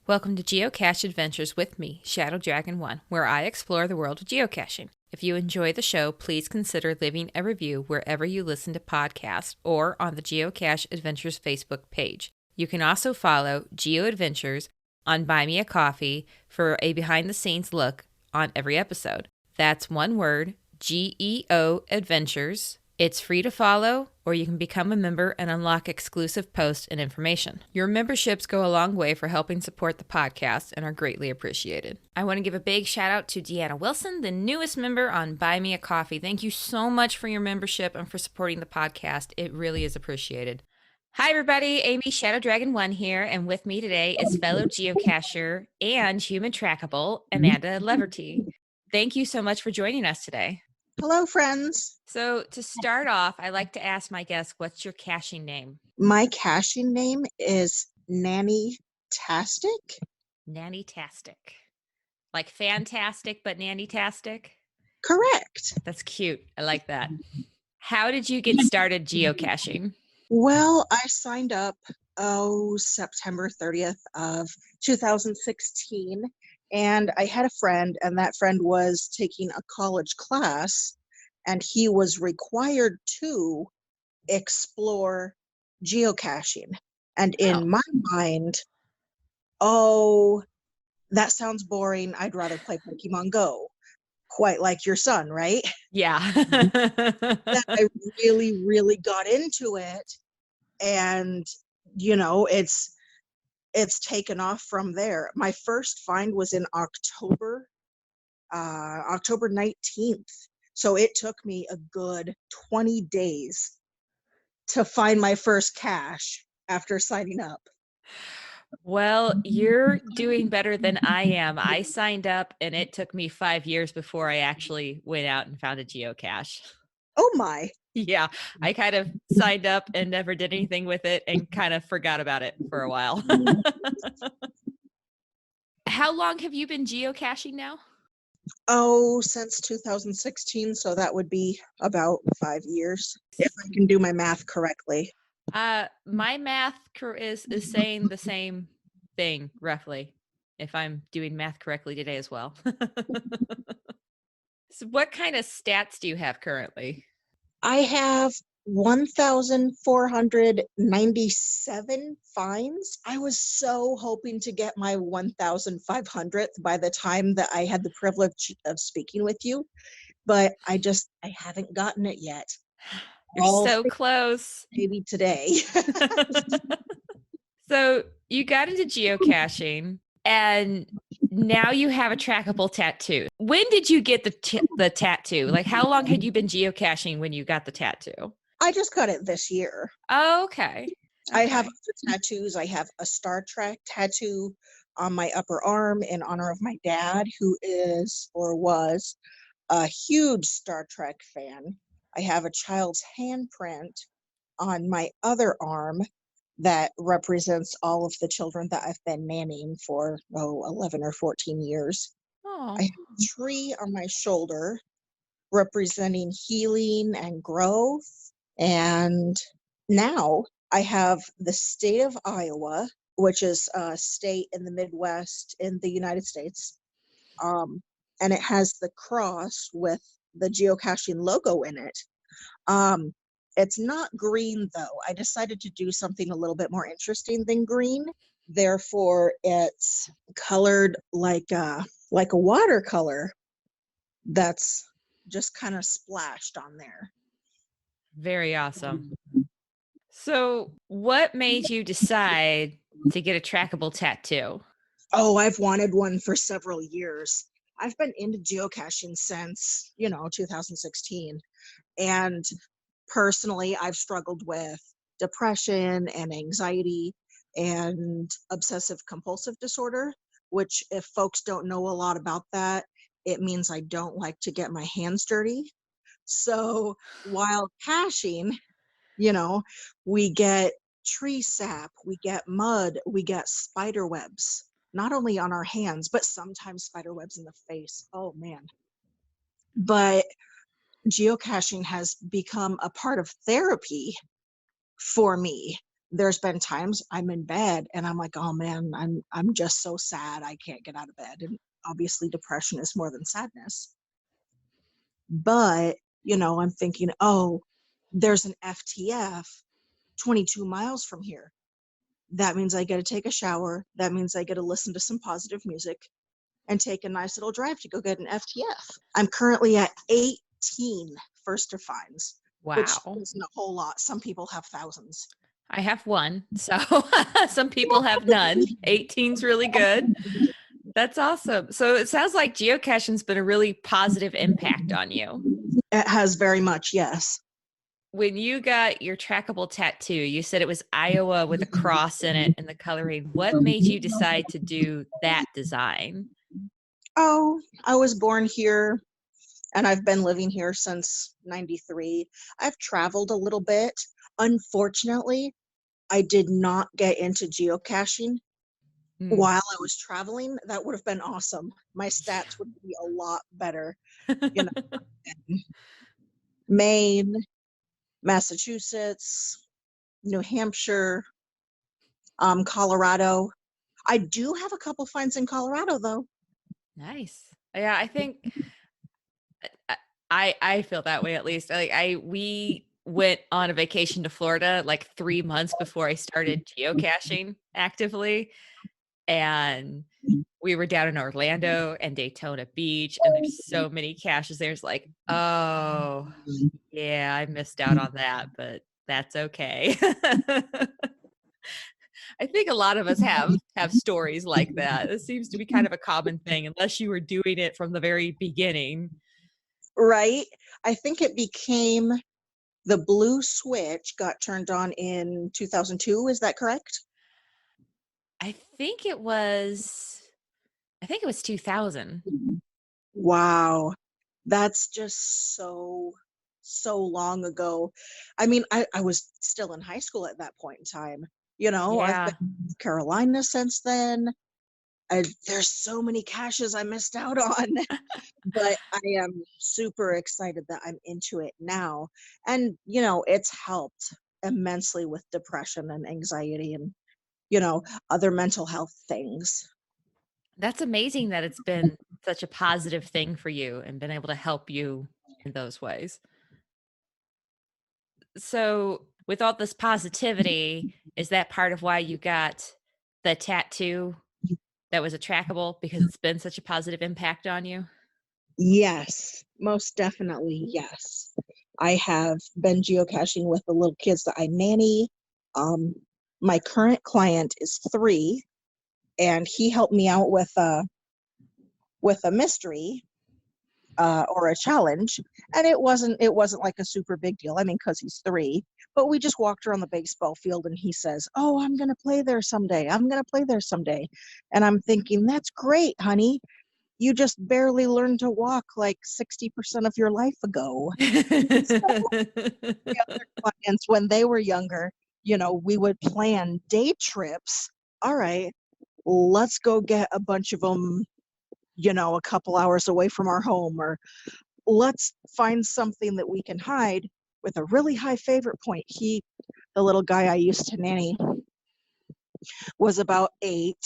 Welcome to Geocache Adventures with me, Shadow Dragon 1, where I explore the world of geocaching. If you enjoy the show, please consider leaving a review wherever you listen to podcasts or on the Geocache Adventures Facebook page. You can also follow Geo Adventures on Buy Me a Coffee for a behind-the-scenes look on every episode. That's one word, GEO Adventures. It's free to follow, or you can become a member and unlock exclusive posts and information. Your memberships go a long way for helping support the podcast and are greatly appreciated. I want to give a big shout out to Deanna Wilson, the newest member on Buy Me a Coffee. Thank you so much for your membership and for supporting the podcast. It really is appreciated. Hi, everybody. Amy Shadow Dragon 1 here, and with me today is fellow geocacher and human trackable, Amanda Leverty. Thank you so much for joining us today. Hello, friends. So to start off, I like to ask my guests, what's your caching name? My caching name is Nanny-tastic. Nanny-tastic. Like fantastic, but nanny-tastic? Correct. That's cute. I like that. How did you get started geocaching? Well, I signed up, September 30th of 2016, and I had a friend, and that friend was taking a college class, and he was required to explore geocaching. And in my mind, that sounds boring. I'd rather play Pokemon Go. Quite like your son, right? Yeah. That I really, really got into it. And, it's taken off from there. My first find was in October 19th. So it took me a good 20 days to find my first cache after signing up. Well, you're doing better than I am. I signed up and it took me 5 years before I actually went out and found a geocache. Oh my. Yeah, I kind of signed up and never did anything with it and kind of forgot about it for a while. How long have you been geocaching now? Since 2016, so that would be about 5 years, if I can do my math correctly. My math is saying the same thing, roughly, if I'm doing math correctly today as well. So what kind of stats do you have currently? I have 1,497 finds. I was so hoping to get my 1,500th by the time that I had the privilege of speaking with you, but I haven't gotten it yet. You're so close. Maybe today. So you got into geocaching and now you have a trackable tattoo. When did you get the tattoo? Like, how long had you been geocaching when you got the tattoo? I just got it this year. Oh, okay. I have other tattoos. I have a Star Trek tattoo on my upper arm in honor of my dad, who is or was a huge Star Trek fan. I have a child's handprint on my other arm that represents all of the children that I've been nannying for 11 or 14 years. Oh. I have a tree on my shoulder representing healing and growth. And now I have the state of Iowa, which is a state in the Midwest in the United States. And it has the cross with the geocaching logo in it. It's not green, though. I decided to do something a little bit more interesting than green. Therefore, it's colored like a watercolor that's just kind of splashed on there. Very awesome. So what made you decide to get a trackable tattoo? Oh, I've wanted one for several years. I've been into geocaching since, 2016. And personally, I've struggled with depression and anxiety and obsessive compulsive disorder, which if folks don't know a lot about that, it means I don't like to get my hands dirty. So while caching, we get tree sap, we get mud, we get spider webs, not only on our hands, but sometimes spider webs in the face. Oh man. But geocaching has become a part of therapy for me. There's been times I'm in bed and I'm like, oh man, I'm just so sad I can't get out of bed. And obviously depression is more than sadness. But, I'm thinking, oh, there's an FTF 22 miles from here. That means I get to take a shower. That means I get to listen to some positive music and take a nice little drive to go get an FTF. I'm currently at 18 first to finds, which Wow. isn't a whole lot. Some people have thousands. I have one. So some people have none. 18's really good. That's awesome. So it sounds like geocaching's been a really positive impact on you. It has very much, yes. When you got your trackable tattoo, you said it was Iowa with a cross in it and the coloring. What made you decide to do that design? Oh, I was born here and I've been living here since 93. I've traveled a little bit. Unfortunately, I did not get into geocaching Hmm. while I was traveling. That would have been awesome. My stats would be a lot better. You know, Maine, Massachusetts, New Hampshire, Colorado. I do have a couple finds in Colorado though. Nice. Yeah, I think I feel that way at least. We went on a vacation to Florida like 3 months before I started geocaching actively, and we were down in Orlando and Daytona Beach, and there's so many caches. There's like, oh, yeah, I missed out on that, but that's okay. I think a lot of us have stories like that. It seems to be kind of a common thing, unless you were doing it from the very beginning. Right? I think it became the blue switch got turned on in 2002. Is that correct? I think it was I think it was 2000. Wow. That's just so long ago. I mean, I was still in high school at that point in time. I've been Yeah. in Carolina since then. There's so many caches I missed out on, but I am super excited that I'm into it now. And, it's helped immensely with depression and anxiety and, other mental health things. That's amazing that it's been such a positive thing for you and been able to help you in those ways. So, with all this positivity, is that part of why you got the tattoo that was a trackable because it's been such a positive impact on you? Yes, most definitely. Yes. I have been geocaching with the little kids that I nanny. Um, my current client is 3, and he helped me out with a mystery or a challenge, and it wasn't like a super big deal. I mean, because he's 3, but we just walked around the baseball field, and he says, "Oh, I'm gonna play there someday. I'm gonna play there someday," and I'm thinking, "That's great, honey. You just barely learned to walk like 60% of your life ago." So the other clients, when they were younger, we would plan day trips. All right, let's go get a bunch of them, a couple hours away from our home, or let's find something that we can hide with a really high favorite point. The little guy I used to nanny, was about 8,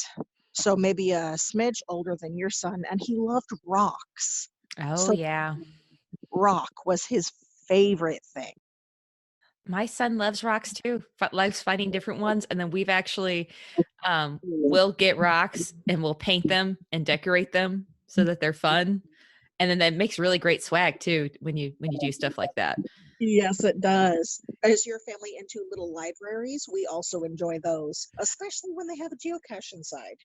so maybe a smidge older than your son, and he loved rocks. Oh, So yeah. rock was his favorite thing. My son loves rocks too, loves finding different ones, and then we've actually, we'll get rocks and we'll paint them and decorate them so that they're fun, and then that makes really great swag too when you do stuff like that. Yes, it does. Is your family into little libraries? We also enjoy those, especially when they have a geocache inside.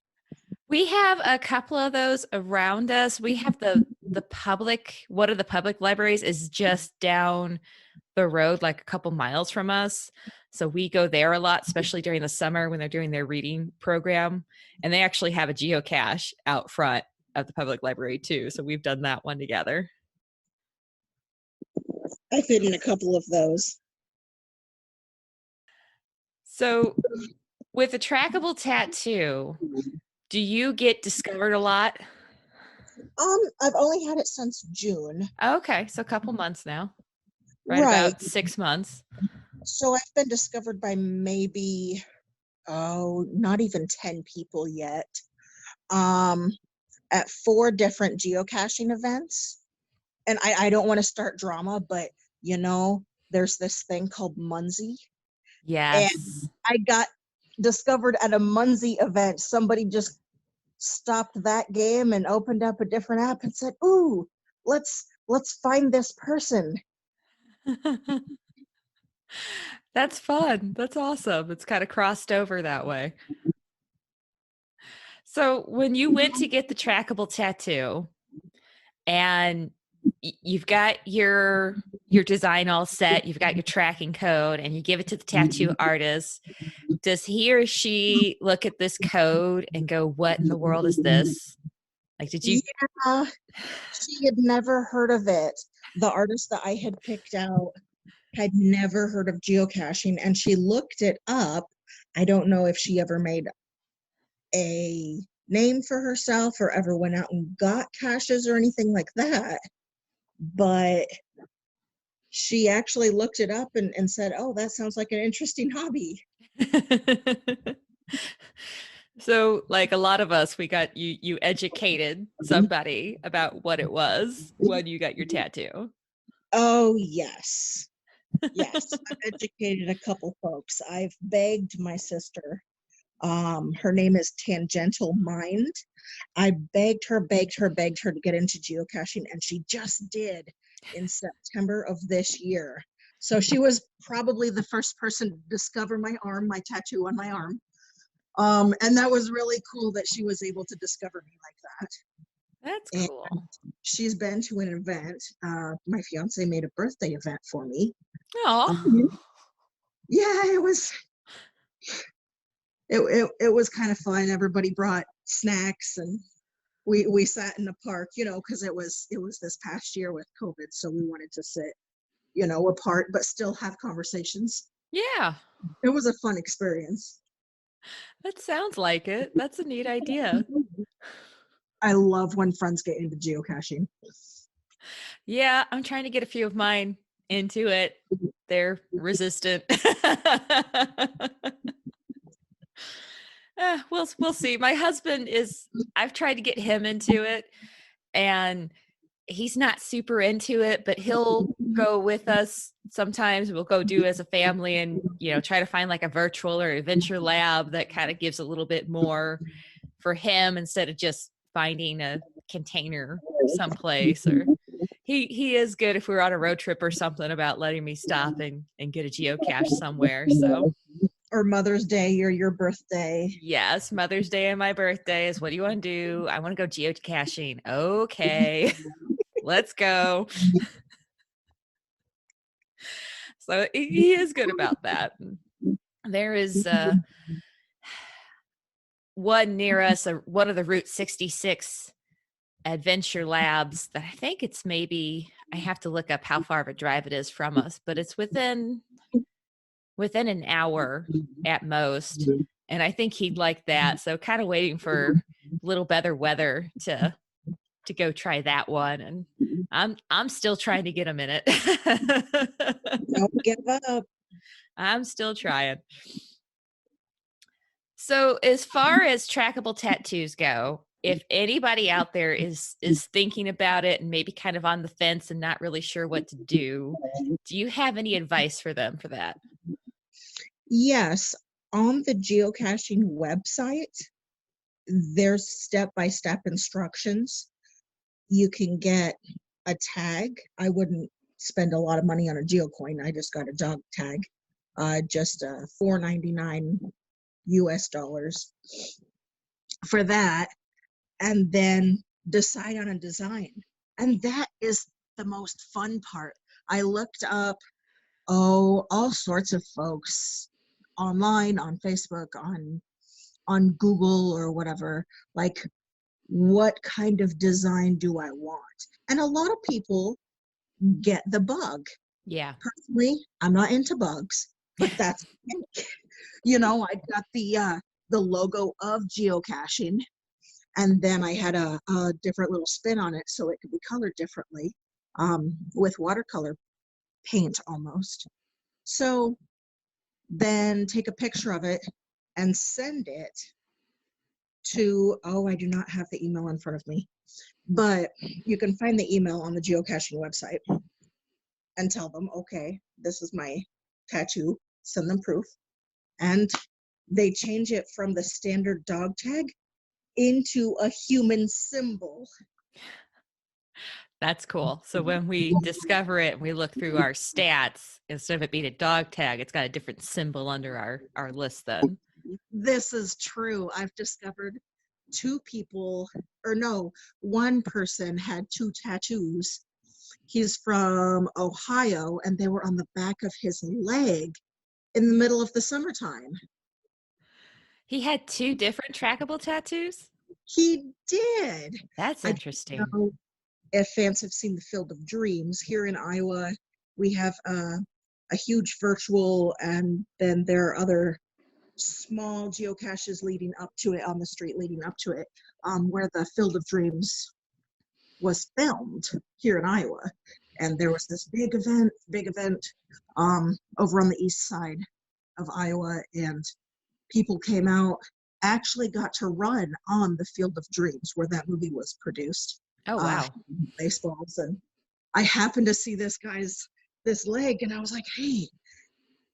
We have a couple of those around us. We have the public one of the public libraries is just down the road, like a couple miles from us. So we go there a lot, especially during the summer when they're doing their reading program. And they actually have a geocache out front of the public library too. So we've done that one together. I fit in a couple of those. So with a trackable tattoo, do you get discovered a lot? I've only had it since June. Okay, so a couple months now, right Right. about 6 months. So I've been discovered by maybe, oh, not even 10 people yet. Um, at 4 different geocaching events. And I don't want to start drama, but there's this thing called Munzie. And Yes. I got discovered at a Munzie event. Somebody just stopped that game and opened up a different app and said, "Ooh, let's find this person." That's fun. That's awesome. It's kind of crossed over that way. So when you went to get the trackable tattoo and you've got your design all set, you've got your tracking code and you give it to the tattoo artist, does he or she look at this code and go, "What in the world is this?" Like, did you Yeah, she had never heard of it. The artist that I had picked out had never heard of geocaching, and she looked it up. I don't know if she ever made a name for herself or ever went out and got caches or anything like that, but she actually looked it up and said, "Oh, that sounds like an interesting hobby." So, like a lot of us, we got you educated somebody about what it was when you got your tattoo. Oh, yes. Yes, I've educated a couple folks. I've begged my sister. Her name is Tangential Mind. I begged her to get into geocaching, and she just did in September of this year. So she was probably the first person to discover my tattoo on my arm. And that was really cool that she was able to discover me like that. That's And cool. she's been to an event. My fiance made a birthday event for me. Oh, Yeah, it was kind of fun. Everybody brought snacks, and we sat in the park, because it was this past year with COVID, so we wanted to sit, apart but still have conversations. yeah. It was a fun experience. That sounds like it. That's a neat idea. I love when friends get into geocaching. Yeah, I'm trying to get a few of mine into it. They're resistant. We'll see. My husband is I've tried to get him into it and he's not super into it, but he'll go with us sometimes. We'll go do as a family and, try to find like a virtual or adventure lab that kind of gives a little bit more for him instead of just finding a container someplace. Or he is good if we're on a road trip or something about letting me stop and get a geocache somewhere. So Or Mother's Day or your birthday. yes, Mother's Day and my birthday is what do you want to do? I want to go geocaching. Okay, let's go. So he is good about that. There is one near us, one of the Route 66 adventure labs that I think it's maybe I have to look up how far of a drive it is from us, but it's within an hour at most. And I think he'd like that. So kind of waiting for a little better weather to go try that one. And I'm still trying to get him in it. Don't give up. I'm still trying. So as far as trackable tattoos go, if anybody out there is thinking about it and maybe kind of on the fence and not really sure what to do you have any advice for them for that? Yes, on the geocaching website, there's step-by-step instructions. You can get a tag. I wouldn't spend a lot of money on a geocoin. I just got a dog tag, just $4.99 US dollars for that, and then decide on a design. And that is the most fun part. I looked up, all sorts of folks online, on Facebook, on Google or whatever, like, what kind of design do I want? And a lot of people get the bug. Yeah. Personally, I'm not into bugs, but that's I got the logo of geocaching, and then I had a different little spin on it so it could be colored differently, with watercolor paint almost. So then take a picture of it and send it to, I do not have the email in front of me, but you can find the email on the geocaching website and tell them, okay, this is my tattoo, send them proof. And they change it from the standard dog tag into a human symbol. That's cool. So when we discover it and we look through our stats, instead of it being a dog tag, it's got a different symbol under our list then. This is true. I've discovered two people, or no, one person had two tattoos. He's from Ohio, and they were on the back of his leg in the middle of the summertime. He had two different trackable tattoos? He did. That's I interesting. don't know if fans have seen the Field of Dreams. Here in Iowa, we have a huge virtual, and then there are other small geocaches leading up to it, on the street leading up to it, where the Field of Dreams was filmed here in Iowa. And there was this big event over on the east side of Iowa, and people came out, actually got to run on the Field of Dreams where that movie was produced. Oh, wow. Baseballs. And I happened to see this leg, and I was like, hey,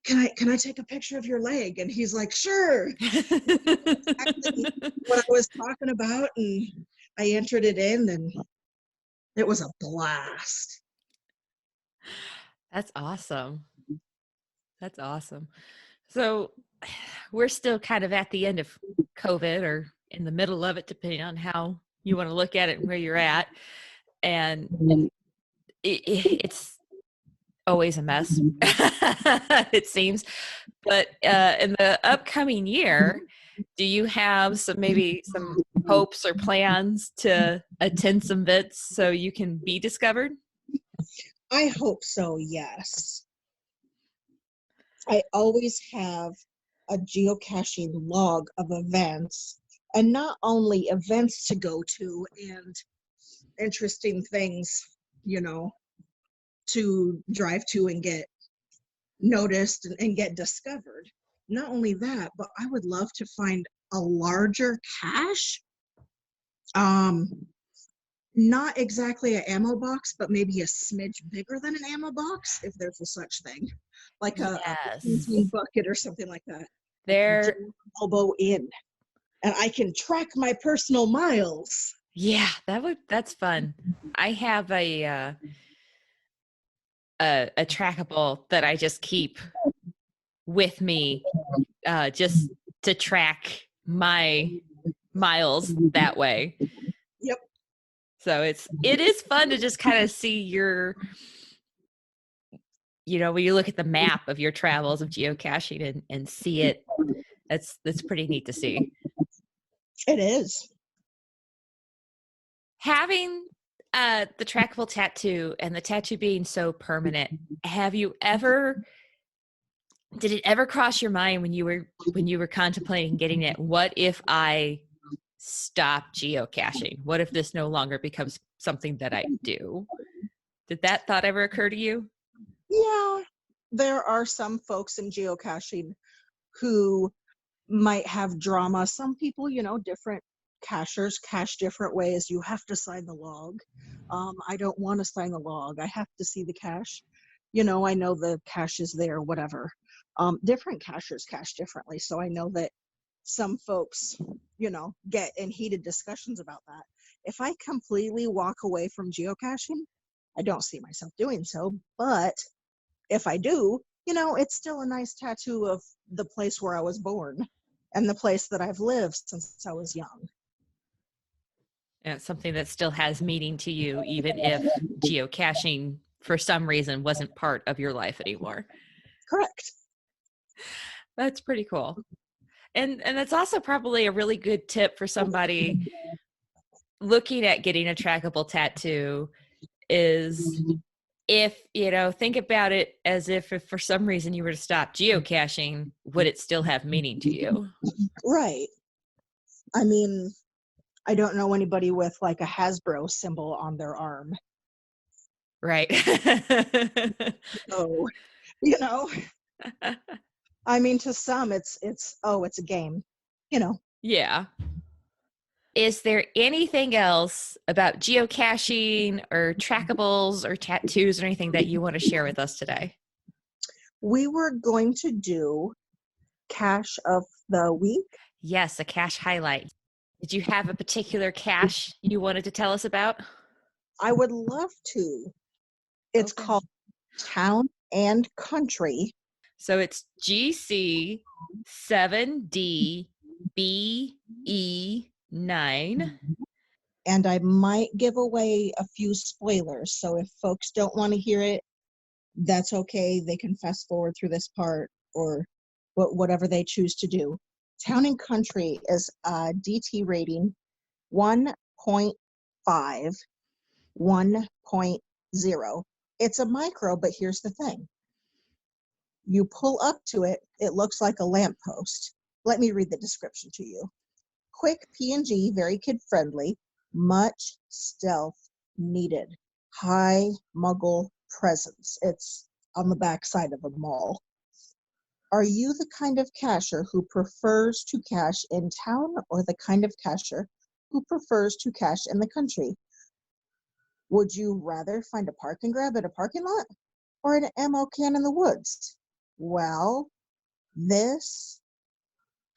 can I take a picture of your leg? And he's like, sure. Exactly what I was talking about, and I entered it in, and it was a blast. That's awesome. That's awesome. So we're still kind of at the end of COVID, or in the middle of it, depending on how you want to look at it and where you're at. And it's always a mess, it seems. But in the upcoming year, do you have maybe some hopes or plans to attend some events so you can be discovered? I hope so, yes. I always have a geocaching log of events, and not only events to go to and interesting things, to drive to and get noticed and get discovered. Not only that, but I would love to find a larger cache. Not exactly an ammo box, but maybe a smidge bigger than an ammo box, if there's a such thing, like a Yes. bucket or something like that. There. Elbow in, and I can track my personal miles. Yeah, that's fun. I have a trackable that I just keep with me, just to track my miles that way. Yep. So it is fun to just kind of see your, when you look at the map of your travels of geocaching and see it, that's pretty neat to see. It is. Having the trackable tattoo and the tattoo being so permanent, did it ever cross your mind when you were contemplating getting it, what if I stop geocaching? What if this no longer becomes something that I do? Did that thought ever occur to you? Yeah, there are some folks in geocaching who might have drama. Some people, different cachers cache different ways. You have to sign the log. I don't want to sign the log. I have to see the cache. I know the cache is there, whatever. Different cachers cache differently. So I know that some folks, get in heated discussions about that. If I completely walk away from geocaching, I don't see myself doing so. But if I do, it's still a nice tattoo of the place where I was born and the place that I've lived since I was young. And it's something that still has meaning to you, even if geocaching for some reason wasn't part of your life anymore. Correct. That's pretty cool. And that's also probably a really good tip for somebody looking at getting a trackable tattoo is, if, think about it as if for some reason you were to stop geocaching, would it still have meaning to you? Right. I mean, I don't know anybody with like a Hasbro symbol on their arm. Right. So, I mean, to some, it's it's a game, you know. Yeah. Is there anything else about geocaching or trackables or tattoos or anything that you want to share with us today? We were going to do cache of the week. Yes, a cache highlight. Did you have a particular cache you wanted to tell us about? I would love to. It's Okay. called Town and Country. So it's GC7DBE9. And I might give away a few spoilers. So if folks don't want to hear it, that's okay. They can fast forward through this part or whatever they choose to do. Town and Country is a DT rating 1.5, 1.0. It's a micro, but here's the thing. You pull up to it, it looks like a lamppost. Let me read the description to you. Quick PNG, very kid friendly, much stealth needed. High muggle presence. It's on the backside of a mall. Are you the kind of cacher who prefers to cache in town or the kind of cacher who prefers to cache in the country? Would you rather find a park and grab at a parking lot or an ammo can in the woods? Well, this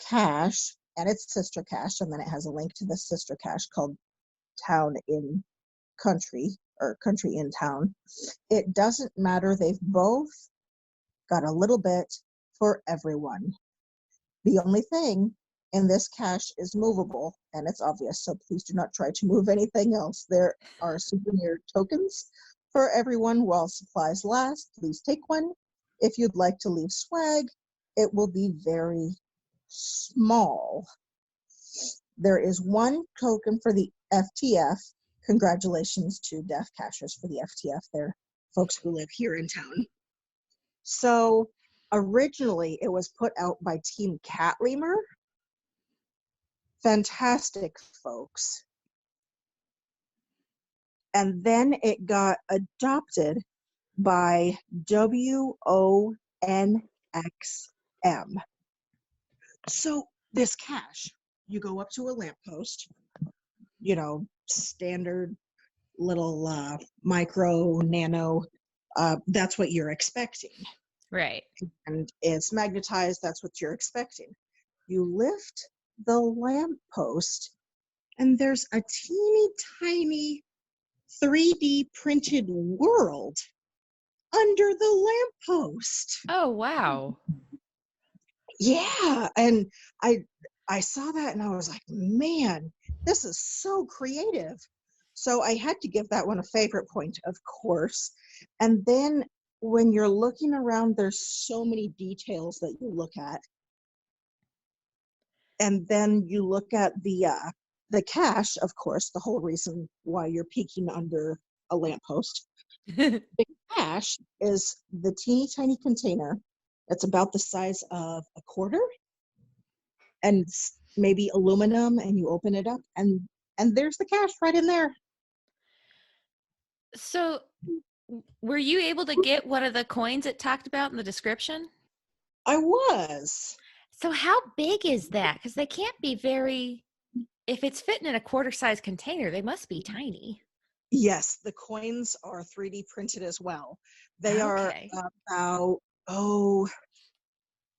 cache and its sister cache, and then it has a link to the sister cache called Town in Country or Country in Town. It doesn't matter. They've both got a little bit for everyone. The only thing in this cache is movable, and it's obvious, so please do not try to move anything else. There are souvenir tokens for everyone while supplies last. Please take one. If you'd like to leave swag, it will be very small. There is one token for the FTF. Congratulations to Deaf Cachers for the FTF. They're folks who live here in town. So originally it was put out by Team Cat Lemur. Fantastic folks. And then it got adopted by WONXM. So this cache, you go up to a lamppost, standard little micro, nano, that's what you're expecting. Right. And it's magnetized, that's what you're expecting. You lift the lamppost, and there's a teeny tiny 3D printed world under the lamppost. Oh, wow. Yeah, and I saw that and I was like, man, this is so creative. So I had to give that one a favorite point, of course. And then when you're looking around, there's so many details that you look at. And then you look at the cache, of course, the whole reason why you're peeking under a lamppost. The cache is the teeny tiny container that's about the size of a quarter and maybe aluminum, and you open it up and there's the cache right in there. So, were you able to get one of the coins it talked about in the description? I was. So, how big is that? Because they can't be very, if it's fitting in a quarter size container, they must be tiny. Yes, the coins are 3D printed as well. They are Okay. about,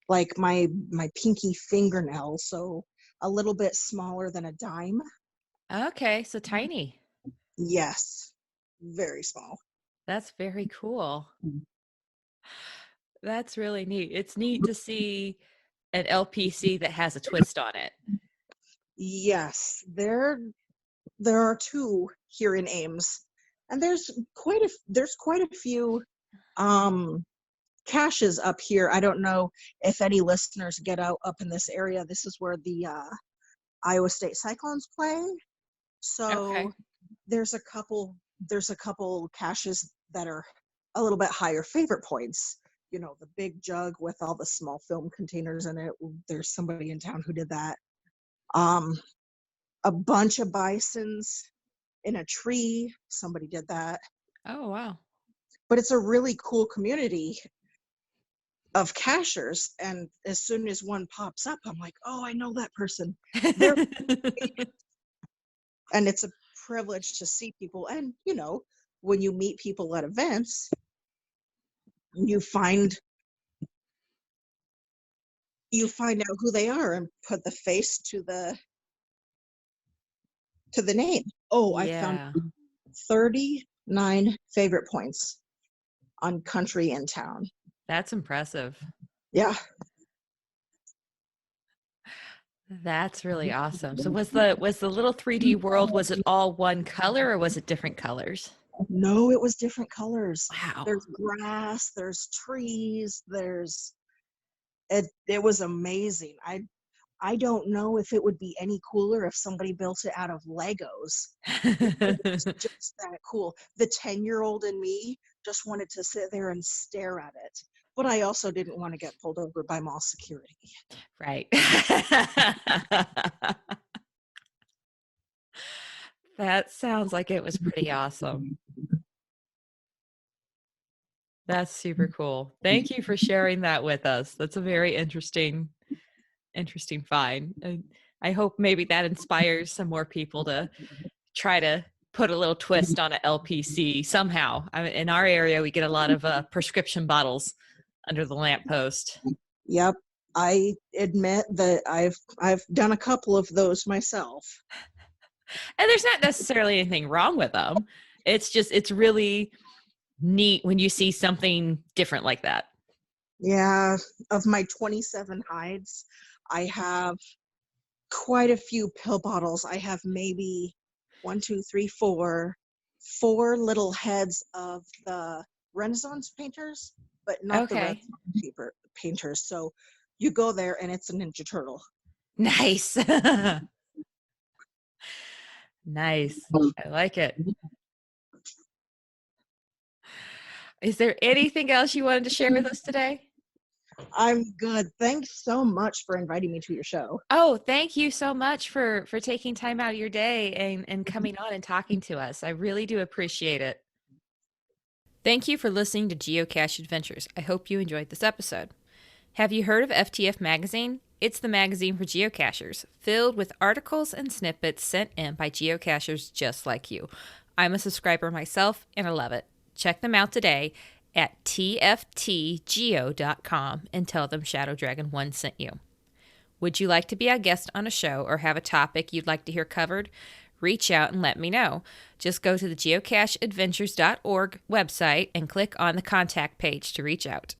like my pinky fingernail, so a little bit smaller than a dime. Okay. So tiny. Yes, very small. That's very cool. That's really neat. It's neat to see an LPC that has a twist on it. Yes, there are two here in Ames, and there's quite a few caches up here. I don't know if any listeners get out up in this area. This is where the Iowa State Cyclones play. Okay. So there's a couple caches that are a little bit higher favorite points. The big jug with all the small film containers in it. There's somebody in town who did that. A bunch of bisons in a tree. Somebody did that. Oh, wow. But it's a really cool community. of cachers, and as soon as one pops up, I'm like, oh, I know that person. They're and it's a privilege to see people. And when you meet people at events, you find out who they are and put the face to the name. Oh, I found Yeah, 39 favorite points on country in town. that's impressive. Yeah. That's really awesome. So was the little 3D world, was it all one color or was it different colors? No, it was different colors. Wow. There's grass, there's trees, it was amazing. I don't know if it would be any cooler if somebody built it out of Legos. It was just that cool. The 10-year-old in me just wanted to sit there and stare at it. But I also didn't want to get pulled over by mall security. Right. That sounds like it was pretty awesome. That's super cool. Thank you for sharing that with us. That's a very interesting find. And I hope maybe that inspires some more people to try to put a little twist on an LPC somehow. In our area, we get a lot of prescription bottles under the lamppost. Yep. I admit that I've done a couple of those myself. And there's not necessarily anything wrong with them. It's really neat when you see something different like that. Yeah, of my 27 hides, I have quite a few pill bottles. I have maybe one, two, three, four little heads of the Renaissance painters, but not the Okay. Renaissance painters. So you go there and it's a Ninja Turtle. Nice. Nice. I like it. Is there anything else you wanted to share with us today? I'm good. Thanks so much for inviting me to your show. Oh, thank you so much for taking time out of your day and coming on and talking to us. I really do appreciate it. Thank you for listening to Geocache Adventures. I hope you enjoyed this episode. Have you heard of FTF Magazine? It's the magazine for geocachers, filled with articles and snippets sent in by geocachers just like you. I'm a subscriber myself, and I love it. Check them out today at tftgeo.com and tell them Shadow Dragon 1 sent you. Would you like to be a guest on a show or have a topic you'd like to hear covered? Reach out and let me know. Just go to the geocacheadventures.org website and click on the contact page to reach out.